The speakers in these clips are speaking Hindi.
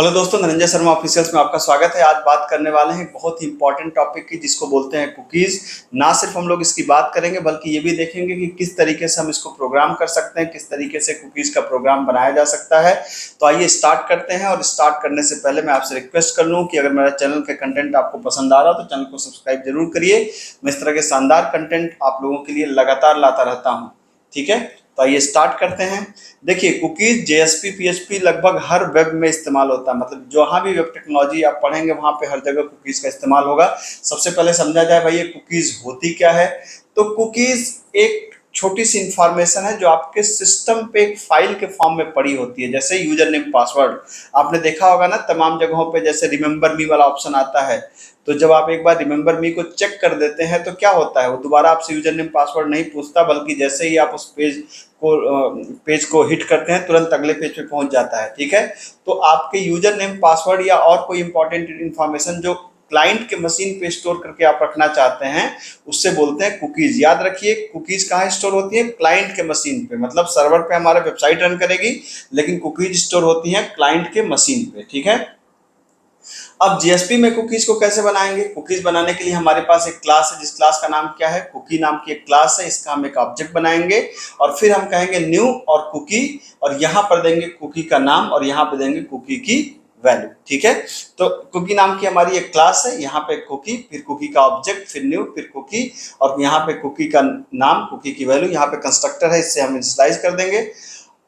हेलो दोस्तों, धनंजय शर्मा ऑफिशियल्स में आपका स्वागत है। आज बात करने वाले हैं एक बहुत ही इंपॉर्टेंट टॉपिक की, जिसको बोलते हैं कुकीज़। ना सिर्फ हम लोग इसकी बात करेंगे बल्कि ये भी देखेंगे कि किस तरीके से हम इसको प्रोग्राम कर सकते हैं, किस तरीके से कुकीज़ का प्रोग्राम बनाया जा सकता है। तो आइए स्टार्ट करते हैं। और स्टार्ट करने से पहले मैं आपसे रिक्वेस्ट कर लूँ कि अगर मेरा चैनल का कंटेंट आपको पसंद आ रहा हो तो चैनल को सब्सक्राइब जरूर करिए। मैं इस तरह के शानदार कंटेंट आप लोगों के लिए लगातार लाता रहता हूँ। ठीक है, तो आइए स्टार्ट करते हैं। देखिए, कुकीज जेएसपी पीएचपी लगभग हर वेब में इस्तेमाल होता है। मतलब जहाँ भी वेब टेक्नोलॉजी आप पढ़ेंगे वहाँ पे हर जगह कुकीज का इस्तेमाल होगा। सबसे पहले समझा जाए भाई ये कुकीज होती क्या है। तो कुकीज एक छोटी सी इंफॉर्मेशन है जो आपके सिस्टम पे एक फाइल के फॉर्म में पड़ी होती है, जैसे यूजर नेम पासवर्ड। आपने देखा होगा ना, तमाम जगहों पे जैसे रिमेंबर मी वाला ऑप्शन आता है। तो जब आप एक बार रिमेंबर मी को चेक कर देते हैं तो क्या होता है, वो दोबारा आपसे यूजर नेम पासवर्ड नहीं पूछता, बल्कि जैसे ही आप उस पेज को हिट करते हैं तुरंत अगले पेज पे पहुंच जाता है। ठीक है, तो आपके यूजर नेम पासवर्ड या और कोई इंपॉर्टेंट इन्फॉर्मेशन जो क्लाइंट के मशीन पे स्टोर करके आप रखना चाहते हैं, उससे बोलते हैं कुकीज। याद रखिए, कुकीज कहाँ स्टोर होती है? क्लाइंट के मशीन पे। मतलब सर्वर पे हमारा वेबसाइट रन करेगी, लेकिन कुकीज स्टोर होती हैं क्लाइंट के मशीन पे। ठीक है, अब जीएसपी में कुकीज को कैसे बनाएंगे? कुकीज बनाने के लिए हमारे पास एक क्लास है, जिस क्लास का नाम क्या है? कुकी नाम की एक क्लास है। इसका हम एक ऑब्जेक्ट बनाएंगे और फिर हम कहेंगे न्यू और कुकी, और यहाँ पर देंगे कुकी का नाम और यहाँ पे देंगे कुकी की वैल्यू। ठीक है, तो कुकी नाम की हमारी एक क्लास है, यहाँ पे कुकी, फिर कुकी का ऑब्जेक्ट, फिर न्यू, फिर कुकी, और यहाँ पे कुकी का नाम, कुकी की वैल्यू। यहाँ पे कंस्ट्रक्टर है, इससे हम इनिशियलाइज कर देंगे।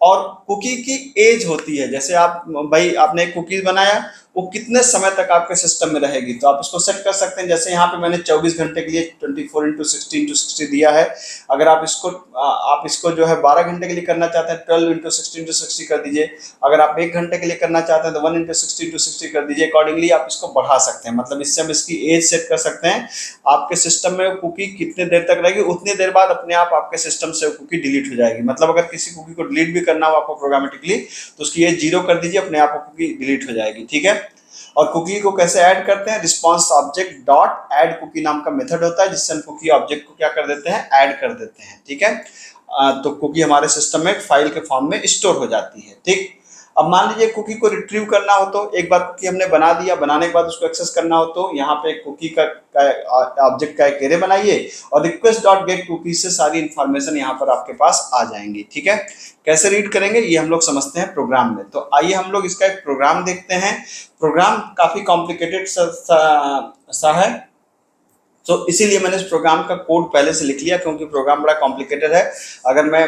और कुकी की एज होती है, जैसे आप भाई आपने एक कुकीज बनाया, वो कितने समय तक आपके सिस्टम में रहेगी, तो आप इसको सेट कर सकते हैं। जैसे यहाँ पे मैंने 24 घंटे के लिए 24x60 दिया है। अगर आप इसको जो है 12 घंटे के लिए करना चाहते हैं, 12x60 कर दीजिए। अगर आप 1 घंटे के लिए करना चाहते हैं तो 1x60 कर दीजिए। अकॉर्डिंगली आप इसको बढ़ा सकते हैं। मतलब इससे हम इसकी एज सेट कर सकते हैं। आपके सिस्टम में कुकी कितने देर तक रहेगी, उतनी देर बाद अपने आप आपके सिस्टम से कुकी डिलीट हो जाएगी। मतलब अगर किसी कुकी को डिलीट भी करना हो आपको प्रोग्रामेटिकली, तो उसकी एज 0 कर दीजिए, अपने आप कुकी डिलीट हो जाएगी। ठीक है, और कुकी को कैसे ऐड करते हैं? Response object dot add cookie नाम का मेथड होता है, जिससे हम कुकी ऑब्जेक्ट को क्या कर देते हैं? ऐड कर देते हैं। ठीक है, तो कुकी हमारे सिस्टम में फाइल के फॉर्म में स्टोर हो जाती है। ठीक, अब मान लीजिए कुकी को रिट्रीव करना हो, तो एक बार कुकी हमने बना दिया, बनाने के बाद उसको एक्सेस करना हो तो यहाँ पे कुकी का ऑब्जेक्ट का एक एरे बनाइए और रिक्वेस्ट डॉट गेट कुकी से सारी इंफॉर्मेशन यहाँ पर आपके पास आ जाएंगी। ठीक है, कैसे रीड करेंगे ये हम लोग समझते हैं प्रोग्राम में। तो आइए हम लोग इसका एक प्रोग्राम देखते हैं। प्रोग्राम काफी कॉम्प्लिकेटेड सा है, तो इसीलिए मैंने इस प्रोग्राम का कोड पहले से लिख लिया, क्योंकि प्रोग्राम बड़ा कॉम्प्लिकेटेड है। अगर मैं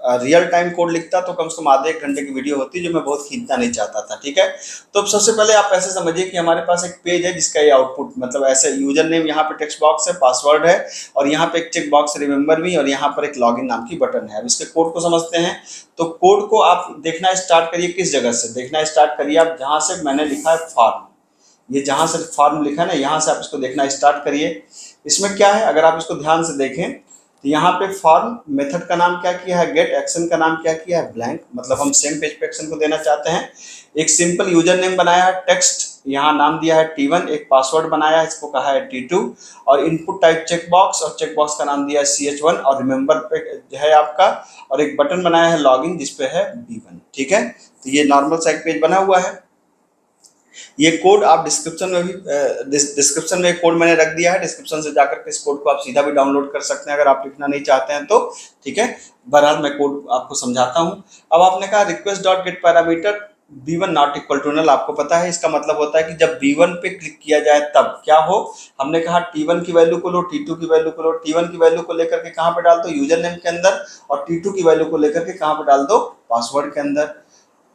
रियल टाइम कोड लिखता तो कम से कम आधे 1 घंटे की वीडियो होती, जो मैं बहुत खींचना नहीं चाहता था। ठीक है, तो सबसे पहले आप ऐसे समझिए कि हमारे पास एक पेज है जिसका ये आउटपुट, मतलब ऐसे यूजर नेम, यहाँ पे टेक्स्ट बॉक्स है, पासवर्ड है, और यहाँ पे एक चेक बॉक्स रिमेंबर मी, और यहाँ पर एक लॉगिन नाम की बटन है। अब इसके कोड को समझते हैं। तो कोड को आप देखना स्टार्ट करिए। किस जगह से देखना स्टार्ट करिए? आप जहाँ से मैंने लिखा है फॉर्म, ये जहाँ से फॉर्म लिखा है ना, यहाँ से आप इसको देखना स्टार्ट करिए। इसमें क्या है, अगर आप इसको ध्यान से देखें तो यहाँ पे फॉर्म मेथड का नाम क्या किया है? गेट। एक्शन का नाम क्या किया है? ब्लैंक। मतलब हम सेम पेज पे एक्शन को देना चाहते हैं। एक सिंपल यूजर नेम बनाया है, टेक्स्ट, यहाँ नाम दिया है T1। एक पासवर्ड बनाया है, इसको कहा है T2। और इनपुट टाइप चेक बॉक्स, और चेक बॉक्स का नाम दिया है CH1, और रिमेंबर पे जो है आपका, और एक बटन बनाया है लॉगिन जिसपे है B1। ठीक है, तो ये नॉर्मल सा एक पेज बना हुआ है। ये कोड आप डिस्क्रिप्शन में एक कोड मैंने रख दिया है, डिस्क्रिप्शन से जाकर के इस कोड को आप सीधा भी डाउनलोड कर सकते हैं अगर आप लिखना नहीं चाहते हैं तो। ठीक है, बहरहाल मैं कोड आपको समझाता हूं। अब आपने कहा request dot get parameter B1 not equal to null. आपको पता है इसका मतलब होता है कि जब B1 पे क्लिक किया जाए तब क्या हो। हमने कहा T1 की वैल्यू को लो, T2 की वैल्यू को लो। T1 की वैल्यू को लेकर के कहाँ पे डाल दो? यूजर नेम के अंदर। और T2 की वैल्यू को लेकर के कहाँ पे डाल दो? पासवर्ड के अंदर।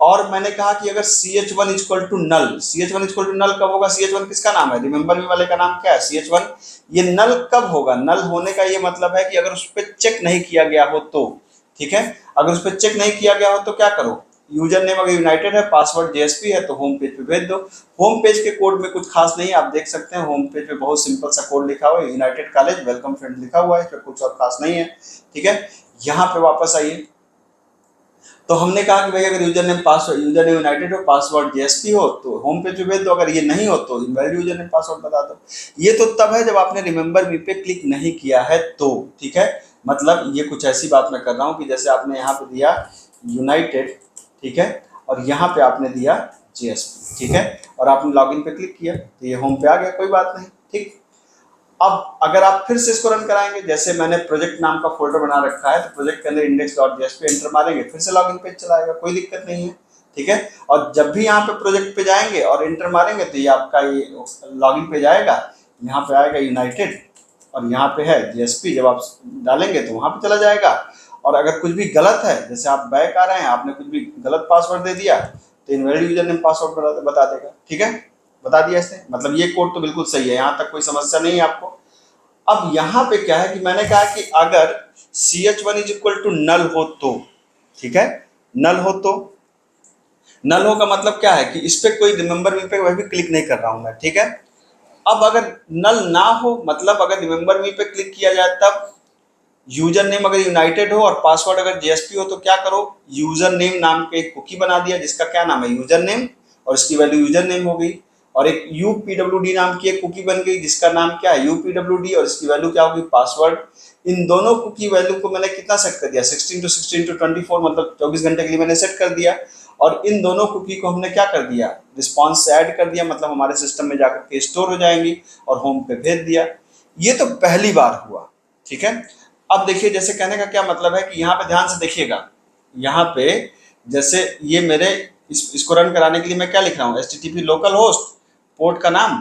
और मैंने कहा कि अगर CH1 equal to null, CH1 equal to null कब होगा? CH1 किसका नाम है? रिमेंबर मी वाले का नाम क्या है? CH1। ये नल कब होगा? नल होने का ये मतलब है कि अगर उस पर चेक नहीं किया गया हो तो। ठीक है, अगर उस पर चेक नहीं किया गया हो तो क्या करो? यूजर नेम अगर यूनाइटेड है, पासवर्ड जेएसपी है, तो होम पेज पे भेज दो। होम पेज के कोड में कुछ खास नहीं है, आप देख सकते हैं होम पेज पे बहुत सिंपल सा कोड लिखा हुआ है, यूनाइटेड कॉलेज वेलकम फ्रेंड लिखा हुआ है, इसमें कुछ और खास नहीं है। ठीक है, यहाँ पे वापस आइए। तो हमने कहा कि भाई अगर यूजर नेम यूनाइटेड हो, पासवर्ड जेएसपी हो, तो होम पेज पे भेज दो। अगर ये नहीं हो तो इनवैलिड यूजर नेम पासवर्ड बता दो। ये तो तब है जब आपने रिमेंबर मी पे क्लिक नहीं किया है तो। ठीक है, मतलब ये कुछ ऐसी बात मैं कर रहा हूँ कि जैसे आपने यहाँ पे दिया यूनाइटेड, ठीक है, और यहाँ पे आपने दिया JSP, ठीक है। और आपने लॉगिन पे क्लिक किया तो ये होम पे आ गया, कोई बात नहीं, ठीक। अब अगर आप फिर से इसको रन कराएंगे, जैसे मैंने प्रोजेक्ट नाम का फोल्डर बना रखा है, तो प्रोजेक्ट के अंदर index.jsp एंटर मारेंगे, फिर से लॉगिन पेज चला आएगा, कोई दिक्कत नहीं है, ठीक है। और जब भी यहाँ पे प्रोजेक्ट पे जाएंगे और एंटर मारेंगे तो ये आपका ये लॉगिन पेज आएगा, यहाँ पे आएगा यूनाइटेड और यहाँ पे है JSP, जब आप डालेंगे तो वहाँ पे चला जाएगा। और अगर कुछ भी गलत है, जैसे आप बैक आ रहे हैं, आपने कुछ भी गलत पासवर्ड दे दिया तो इनवैलिड यूजर नेम पासवर्ड बता देगा, ठीक है। बता दिया इसने, मतलब ये कोड तो बिल्कुल सही है, यहाँ तक कोई समस्या नहीं है आपको। अब यहाँ पे क्या है कि मैंने कहा कि अगर ch1 is equal to null हो तो, ठीक है, नल हो तो, नल हो का मतलब क्या है कि इस पे कोई रिमेंबर मी पे वह भी क्लिक नहीं कर रहा हूं मैं, ठीक है। अब अगर नल ना हो, मतलब अगर रिमेंबर मी पे क्लिक किया जाए तब यूजर नेम अगर यूनाइटेड हो और पासवर्ड अगर JSP हो, तो क्या करो, यूजर नेम नाम के एक कुकी बना दिया जिसका क्या नाम है यूजर नेम, और इसकी वैल्यू यूजर नेम हो गई। और एक UPWD नाम की एक कुकी बन गई जिसका नाम क्या है UPWD, और इसकी वैल्यू क्या होगी पासवर्ड। इन दोनों कुकी वैल्यू को मैंने कितना सेट कर दिया, 16 to 16 to 24, मतलब 24 घंटे के लिए मैंने सेट कर दिया। और इन दोनों कुकी को हमने क्या कर दिया, रिस्पॉन्स से ऐड कर दिया, मतलब हमारे सिस्टम में जाकर के स्टोर हो जाएंगी और होम पे भेज दिया। ये तो पहली बार हुआ, ठीक है। अब देखिए, जैसे कहने का क्या मतलब है कि यहाँ पे ध्यान से देखिएगा, यहाँ पे जैसे ये मेरे इसको रन कराने के लिए मैं क्या लिख रहा हूँ, HTTP लोकल होस्ट, पोर्ट का नाम,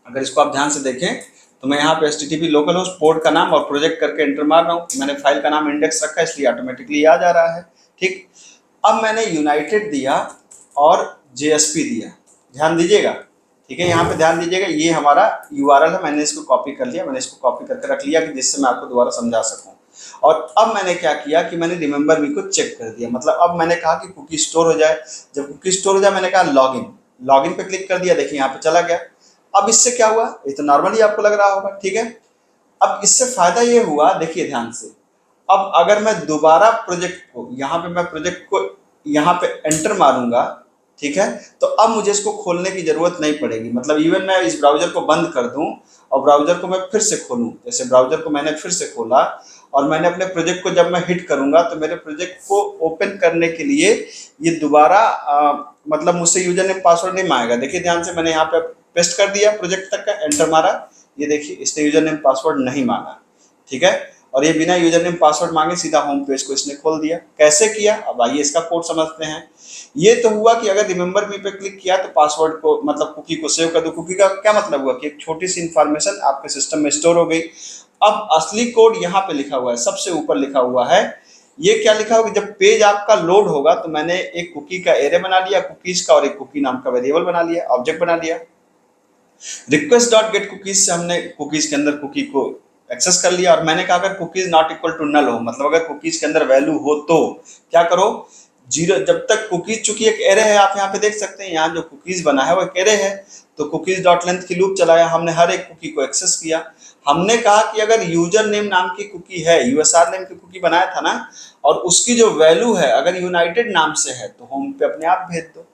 अगर इसको आप ध्यान से देखें तो मैं यहाँ पे HTTP लोकल होस्ट, पोर्ट का नाम और प्रोजेक्ट करके एंटर मार रहा हूँ। मैंने फाइल का नाम इंडेक्स रखा है इसलिए ऑटोमेटिकली आ जा रहा है, ठीक। अब मैंने यूनाइटेड दिया और JSP दिया, ध्यान दीजिएगा, ठीक है। यहाँ पे ध्यान दीजिएगा, ये हमारा URL है, मैंने इसको कॉपी कर लिया, मैंने इसको कॉपी करके रख लिया कि जिससे मैं आपको दोबारा समझा सकूँ। और अब मैंने क्या किया कि मैंने रिमेंबर मी को चेक कर दिया, मतलब अब मैंने कहा कि कुकी स्टोर हो जाए। जब कुकी स्टोर हो जाए मैंने कहा लॉगिन, लॉगिन पे क्लिक कर दिया, देखिए यहाँ पे चला गया। अब इससे क्या हुआ, ये तो नॉर्मली आपको लग रहा होगा, ठीक है। अब इससे फायदा ये हुआ, देखिए ध्यान से, अब अगर मैं दोबारा प्रोजेक्ट को यहाँ पे मैं प्रोजेक्ट को यहाँ पे एंटर मारूंगा, ठीक है, तो अब मुझे इसको खोलने की जरूरत नहीं पड़ेगी। मतलब इवन मैं इस ब्राउजर को बंद कर दूं और ब्राउजर को मैं फिर से खोलूं, जैसे ब्राउजर को मैंने फिर से खोला और मैंने अपने प्रोजेक्ट को जब मैं हिट करूंगा तो मेरे प्रोजेक्ट को ओपन करने के लिए ये दोबारा मतलब मुझसे यूजर नेम पासवर्ड नहीं मांगेगा। देखिए ध्यान से, मैंने यहाँ पे पेस्ट कर दिया प्रोजेक्ट तक का, एंटर मारा, ये देखिए इसने यूजर नेम पासवर्ड नहीं मांगा, ठीक है। और ये बिना यूजर नेम पासवर्ड मांगे सीधा होम पेज को इसने खोल दिया। कैसे किया, अब आइए इसका कोड समझते हैं। ये तो हुआ कि अगर रिमेंबर मी पे क्लिक किया तो पासवर्ड को, मतलब कुकी को सेव कर दो। कुकी का क्या मतलब हुआ कि एक छोटी सी इंफॉर्मेशन आपके सिस्टम में स्टोर हो गई। अब असली कोड यहाँ पे लिखा हुआ है, सबसे ऊपर लिखा हुआ है। ये क्या लिखा होगा, जब पेज आपका लोड होगा तो मैंने एक कुकी का एरे बना लिया कुकीज का, और एक कुकी नाम का वेरिएबल बना लिया, ऑब्जेक्ट बना लिया। रिक्वेस्ट डॉट गेट कुकीज से हमने कुकीज के अंदर कुकी को एक्सेस कर लिया। और मैंने कहा अगर cookies not equal to null हो, मतलब अगर कुकीज के अंदर वैल्यू हो तो क्या करो, जीरो, जब तक कुकीज, चूंकि एक एरे है, आप यहाँ पे देख सकते हैं, यहाँ जो कुकीज बना है वो एक एरे है, तो कुकीज डॉट लेंथ की लूप चलाया, हमने हर एक कुकी को एक्सेस किया। हमने कहा कि अगर यूजर नेम नाम की कुकी है, यूएसआर नेम की कुकी बनाया था ना, और उसकी जो वैल्यू है अगर यूनाइटेड नाम से है तो होम पे अपने आप भेज दो।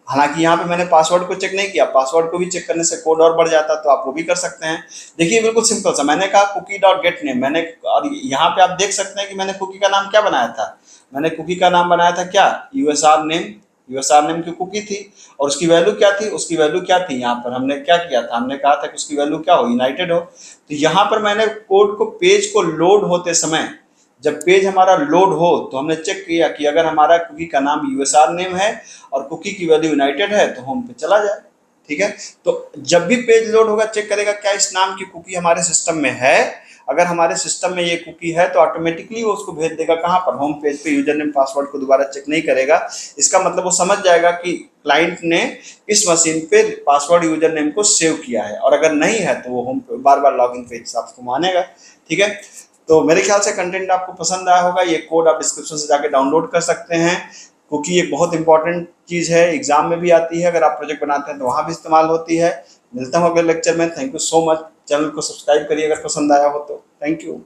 हालांकि यहाँ पे मैंने पासवर्ड को चेक नहीं किया, पासवर्ड को भी चेक करने से कोड और बढ़ जाता, तो आप वो भी कर सकते हैं। देखिए बिल्कुल सिंपल सा, मैंने कहा कुकी डॉट गेट नेम, मैंने, और यहाँ पे आप देख सकते हैं कि मैंने कुकी का नाम क्या बनाया था, मैंने कुकी का नाम बनाया था क्या, यूएसआर नेम, यूएसआर नेम की कुकी थी। और उसकी वैल्यू क्या थी, उसकी वैल्यू क्या थी, यहाँ पर हमने क्या किया था, हमने कहा था कि उसकी वैल्यू क्या हो, यूनाइटेड हो। तो यहाँ पर मैंने कोड को, पेज को लोड होते समय, जब पेज हमारा लोड हो तो हमने चेक किया कि अगर हमारा कुकी का नाम यूएसआर नेम है और कुकी की वैल्यू यूनाइटेड है तो होम पे चला जाए, ठीक है। तो जब भी पेज लोड होगा चेक करेगा क्या इस नाम की कुकी हमारे सिस्टम में है। अगर हमारे सिस्टम में ये कुकी है तो ऑटोमेटिकली वो उसको भेज देगा कहाँ पर, होम पेज पे। यूजर नेम पासवर्ड को दोबारा चेक नहीं करेगा। इसका मतलब वो समझ जाएगा कि क्लाइंट ने इस मशीन पे पासवर्ड यूजर नेम को सेव किया है, और अगर नहीं है तो वो होम पे बार बार लॉगिन पेज आपको मानेगा, ठीक है। तो मेरे ख्याल से कंटेंट आपको पसंद आया होगा। ये कोड आप डिस्क्रिप्शन से जाके डाउनलोड कर सकते हैं। कुकी एक बहुत इंपॉर्टेंट चीज़ है, एग्जाम में भी आती है, अगर आप प्रोजेक्ट बनाते हैं तो वहाँ भी इस्तेमाल होती है। मिलता हूँ अगले लेक्चर में। Thank you so much. Channel को सब्सक्राइब करिए अगर पसंद आया हो तो। Thank you.